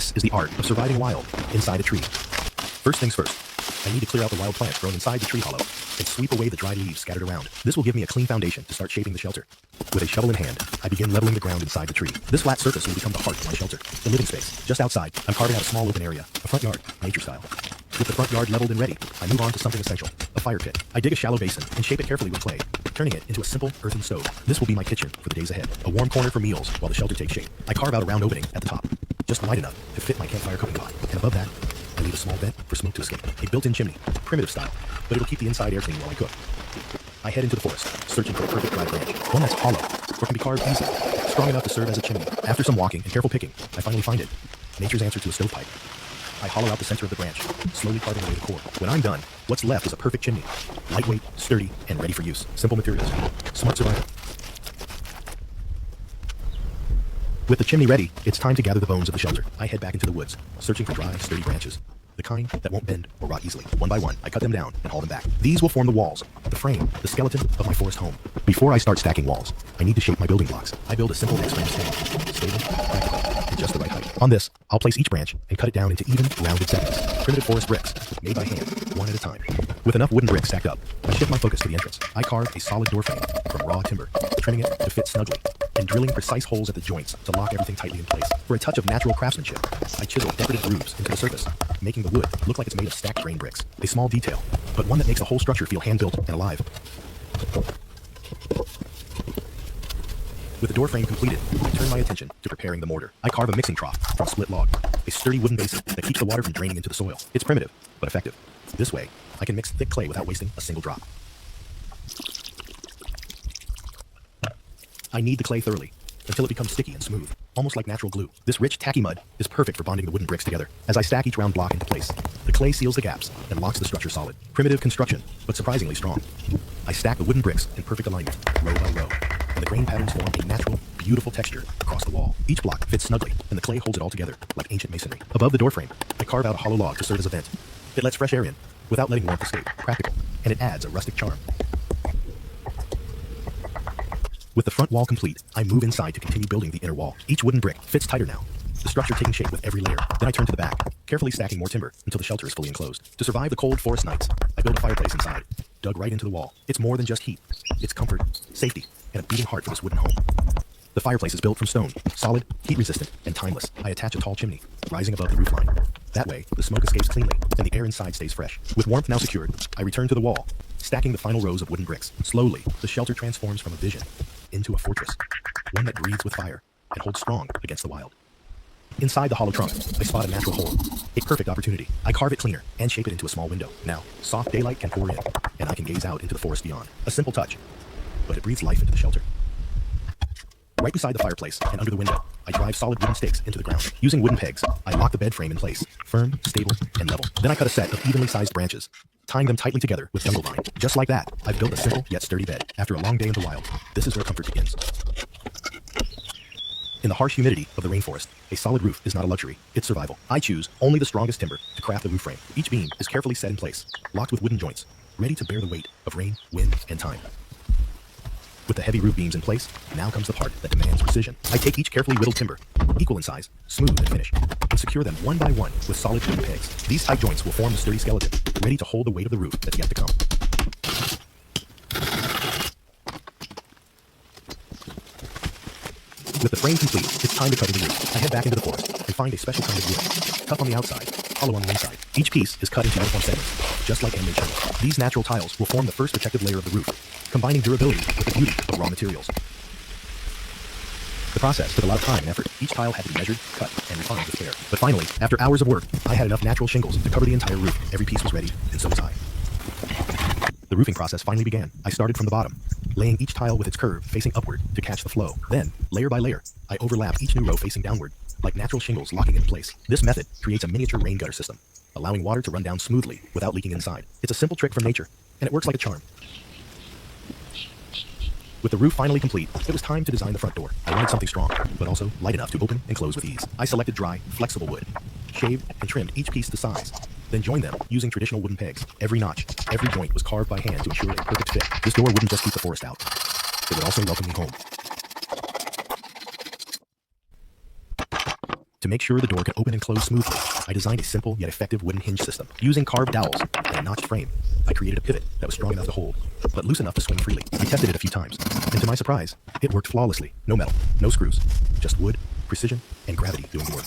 This is the art of surviving wild inside a tree. First things first, I need to clear out the wild plants grown inside the tree hollow and sweep away the dried leaves scattered around. This will give me a clean foundation to start shaping the shelter. With a shovel in hand, I begin leveling the ground inside the tree. This flat surface will become the heart of my shelter, the living space. Just outside, I'm carving out a small open area, a front yard, nature style. With the front yard leveled and ready, I move on to something essential, a fire pit. I dig a shallow basin and shape it carefully with clay, turning it into a simple earthen stove. This will be my kitchen for the days ahead, a warm corner for meals while the shelter takes shape. I carve out a round opening at the top, just wide enough to fit my campfire cooking pot, and above that, I leave a small vent for smoke to escape. A built-in chimney, primitive style, but it'll keep the inside air clean while I cook. I head into the forest, searching for a perfect dry branch, one that's hollow, or can be carved easily, strong enough to serve as a chimney. After some walking and careful picking, I finally find it, nature's answer to a stovepipe. I hollow out the center of the branch, slowly carving away the core. When I'm done, what's left is a perfect chimney, lightweight, sturdy, and ready for use. Simple materials, smart survival. With the chimney ready, it's time to gather the bones of the shelter. I head back into the woods, searching for dry, sturdy branches, the kind that won't bend or rot easily. One by one, I cut them down and haul them back. These will form the walls, the frame, the skeleton of my forest home. Before I start stacking walls, I need to shape my building blocks. I build a simple X-frame stand, stable, practical, and just the right height. On this, I'll place each branch and cut it down into even, rounded segments. Primitive forest bricks, made by hand, one at a time. With enough wooden bricks stacked up, I shift my focus to the entrance. I carve a solid door frame from raw timber, trimming it to fit snugly, and drilling precise holes at the joints to lock everything tightly in place. For a touch of natural craftsmanship, I chisel decorative grooves into the surface, making the wood look like it's made of stacked grain bricks. A small detail, but one that makes the whole structure feel hand-built and alive. With the door frame completed, I turn my attention to preparing the mortar. I carve a mixing trough from split log, a sturdy wooden basin that keeps the water from draining into the soil. It's primitive, but effective. This way, I can mix thick clay without wasting a single drop. I knead the clay thoroughly until it becomes sticky and smooth, almost like natural glue. This rich, tacky mud is perfect for bonding the wooden bricks together. As I stack each round block into place, the clay seals the gaps and locks the structure solid. Primitive construction, but surprisingly strong. I stack the wooden bricks in perfect alignment, row by row, and the grain patterns form a natural, beautiful texture across the wall. Each block fits snugly, and the clay holds it all together like ancient masonry. Above the doorframe, I carve out a hollow log to serve as a vent. It lets fresh air in without letting warmth escape. Practical, and it adds a rustic charm. With the front wall complete, I move inside to continue building the inner wall. Each wooden brick fits tighter now, the structure taking shape with every layer. Then I turn to the back, carefully stacking more timber until the shelter is fully enclosed. To survive the cold forest nights, I build a fireplace inside, dug right into the wall. It's more than just heat. It's comfort, safety, and a beating heart for this wooden home. The fireplace is built from stone, solid, heat-resistant, and timeless. I attach a tall chimney, rising above the roofline. That way, the smoke escapes cleanly, and the air inside stays fresh. With warmth now secured, I return to the wall, stacking the final rows of wooden bricks. Slowly, the shelter transforms from a vision into a fortress, one that breathes with fire and holds strong against the wild. Inside the hollow trunk, I spot a natural hole, a perfect opportunity. I carve it cleaner and shape it into a small window. Now, soft daylight can pour in, and I can gaze out into the forest beyond. A simple touch, but it breathes life into the shelter. Right beside the fireplace and under the window, I drive solid wooden stakes into the ground. Using wooden pegs, I lock the bed frame in place, firm, stable, and level. Then I cut a set of evenly sized branches, tying them tightly together with jungle vine. Just like that, I've built a simple yet sturdy bed. After a long day in the wild, this is where comfort begins. In the harsh humidity of the rainforest, a solid roof is not a luxury, it's survival. I choose only the strongest timber to craft the roof frame. Each beam is carefully set in place, locked with wooden joints, ready to bear the weight of rain, wind, and time. With the heavy roof beams in place, now comes the part that demands precision. I take each carefully whittled timber, equal in size, smooth and finished, and secure them one by one with solid wooden pegs. These tight joints will form the sturdy skeleton, ready to hold the weight of the roof that's yet to come. With the frame complete, it's time to cut the roof. I head back into the forest and find a special kind of wood, tough on the outside, hollow on the inside. Each piece is cut into uniform segments, just like handmade shingles. These natural tiles will form the first protective layer of the roof, combining durability with the beauty of raw materials. The process took a lot of time and effort. Each tile had to be measured, cut, and refined with care. But finally, after hours of work, I had enough natural shingles to cover the entire roof. Every piece was ready, and so was I. The roofing process finally began. I started from the bottom, laying each tile with its curve facing upward to catch the flow. Then, layer by layer, I overlap each new row facing downward, like natural shingles locking in place. This method creates a miniature rain gutter system, allowing water to run down smoothly without leaking inside. It's a simple trick from nature, and it works like a charm. With the roof finally complete, it was time to design the front door. I wanted something strong, but also light enough to open and close with ease. I selected dry, flexible wood, shaved and trimmed each piece to size, then joined them using traditional wooden pegs. Every notch, every joint was carved by hand to ensure a perfect fit. This door wouldn't just keep the forest out, it would also welcome me home. To make sure the door could open and close smoothly, I designed a simple yet effective wooden hinge system. Using carved dowels and a notched frame, I created a pivot that was strong enough to hold, but loose enough to swing freely. I tested it a few times, and to my surprise, it worked flawlessly. No metal, no screws, just wood, precision, and gravity doing the work.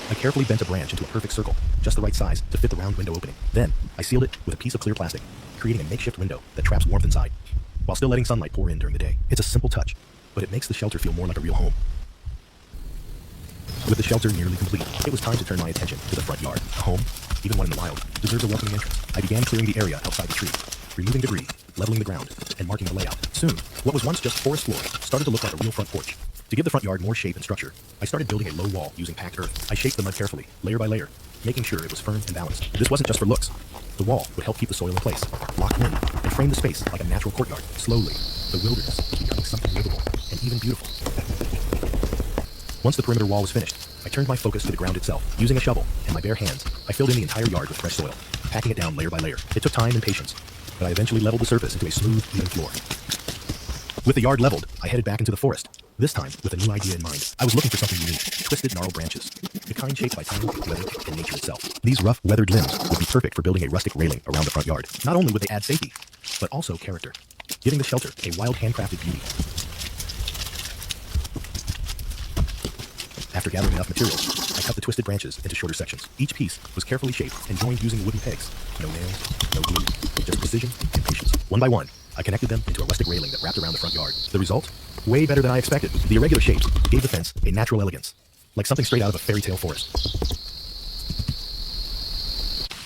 I carefully bent a branch into a perfect circle, just the right size to fit the round window opening. Then, I sealed it with a piece of clear plastic, creating a makeshift window that traps warmth inside, while still letting sunlight pour in during the day. It's a simple touch, but it makes the shelter feel more like a real home. With the shelter nearly complete, it was time to turn my attention to the front yard. A home, even one in the wild, deserves a welcoming entrance. I began clearing the area outside the tree, removing debris, leveling the ground, and marking the layout. Soon, what was once just forest floor started to look like a real front porch. To give the front yard more shape and structure, I started building a low wall using packed earth. I shaped the mud carefully, layer by layer, making sure it was firm and balanced. This wasn't just for looks. The wall would help keep the soil in place, lock in, and frame the space like a natural courtyard. Slowly, the wilderness was becoming something livable and even beautiful. Once the perimeter wall was finished, I turned my focus to the ground itself. Using a shovel and my bare hands, I filled in the entire yard with fresh soil, packing it down layer by layer. It took time and patience, but I eventually leveled the surface into a smooth, even floor. With the yard leveled, I headed back into the forest, this time with a new idea in mind. I was looking for something unique, twisted gnarled branches, the kind shaped by time, weather, and nature itself. These rough, weathered limbs would be perfect for building a rustic railing around the front yard. Not only would they add safety, but also character, giving the shelter a wild, handcrafted beauty. After gathering enough materials, I cut the twisted branches into shorter sections. Each piece was carefully shaped and joined using wooden pegs. No nails, no glue, just precision and patience. One by one, I connected them into a rustic railing that wrapped around the front yard. The result? Way better than I expected. The irregular shapes gave the fence a natural elegance, like something straight out of a fairy tale forest.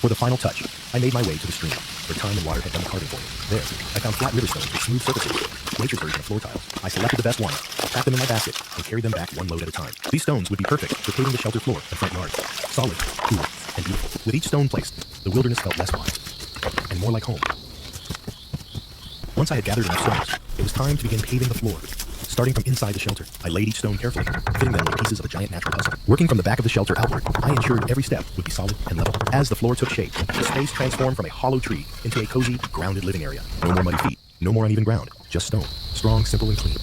For the final touch, I made my way to the stream, where time and water had done the carving for me. There, I found flat river stones with smooth surfaces, nature's version of floor tiles. I selected the best ones, packed them in my basket, and carried them back one load at a time. These stones would be perfect for paving the shelter floor and front yard. Solid, cool, and beautiful. With each stone placed, the wilderness felt less wild, and more like home. Once I had gathered enough stones, it was time to begin paving the floor. Starting from inside the shelter, I laid each stone carefully, fitting them like pieces of a giant natural puzzle. Working from the back of the shelter outward, I ensured every step would be solid and level. As the floor took shape, the space transformed from a hollow tree into a cozy, grounded living area. No more muddy feet, no more uneven ground, just stone. Strong, simple, and clean.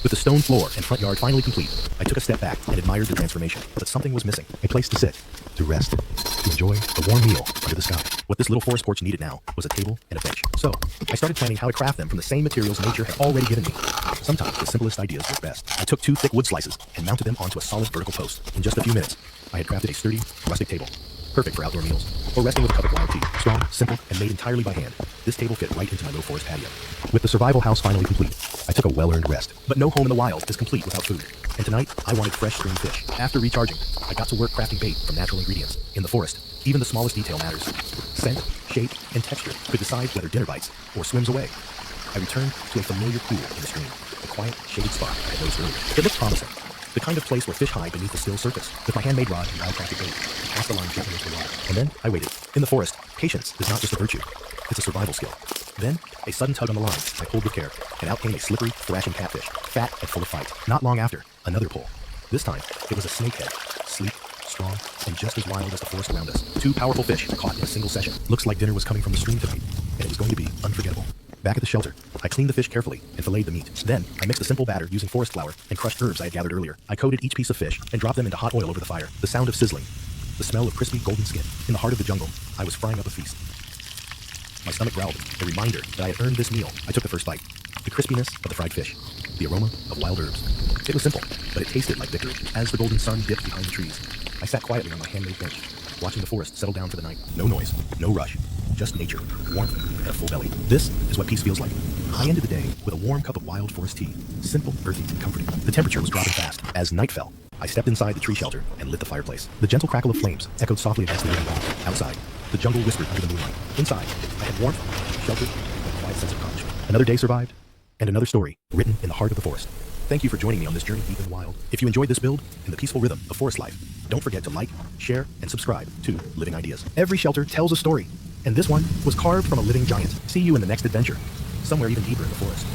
With the stone floor and front yard finally complete, I took a step back and admired the transformation. But something was missing. A place to sit, to rest, to enjoy a warm meal under the sky. What this little forest porch needed now was a table and a bench. So, I started planning how to craft them from the same materials nature had already given me. Sometimes the simplest ideas work best. I took 2 thick wood slices and mounted them onto a solid vertical post. In just a few minutes, I had crafted a sturdy, rustic table. Perfect for outdoor meals, or resting with a cup of wild tea. Strong, simple, and made entirely by hand, this table fit right into my low forest patio. With the survival house finally complete, I took a well-earned rest. But no home in the wild is complete without food. And tonight, I wanted fresh stream fish. After recharging, I got to work crafting bait from natural ingredients. In the forest, even the smallest detail matters. Scent, shape, and texture could decide whether dinner bites or swims away. I returned to a familiar pool in the stream, a quiet, shaded spot I had noticed earlier. It looked promising. The kind of place where fish hide beneath the still surface. With my handmade rod and wild-crafted bait, I cast the line gently into the water. And then I waited. In the forest, patience is not just a virtue. It's a survival skill. Then, a sudden tug on the line, I pulled with care, and out came a slippery, thrashing catfish, fat and full of fight. Not long after, another pull. This time, it was a snakehead, sleek, strong, and just as wild as the forest around us. 2 powerful fish caught in a single session. Looks like dinner was coming from the stream tonight, and it was going to be unforgettable. Back at the shelter, I cleaned the fish carefully and filleted the meat. Then, I mixed a simple batter using forest flour and crushed herbs I had gathered earlier. I coated each piece of fish and dropped them into hot oil over the fire. The sound of sizzling, the smell of crispy golden skin. In the heart of the jungle, I was frying up a feast. My stomach growled, a reminder that I had earned this meal. I took the first bite. The crispiness of the fried fish, the aroma of wild herbs. It was simple, but it tasted like victory. As the golden sun dipped behind the trees, I sat quietly on my handmade bench, watching the forest settle down for the night. No noise, no rush, just nature, warmth, and a full belly. This is what peace feels like. I ended the day with a warm cup of wild forest tea. Simple, earthy, and comforting. The temperature was dropping fast. As night fell, I stepped inside the tree shelter and lit the fireplace. The gentle crackle of flames echoed softly against the living wall. Outside, the jungle whispered under the moonlight. Inside, I had warmth, shelter, and a quiet sense of accomplishment. Another day survived, and another story written in the heart of the forest. Thank you for joining me on this journey deep in the wild. If you enjoyed this build and the peaceful rhythm of forest life, don't forget to like, share, and subscribe to Living Ideas. Every shelter tells a story, and this one was carved from a living giant. See you in the next adventure, somewhere even deeper in the forest.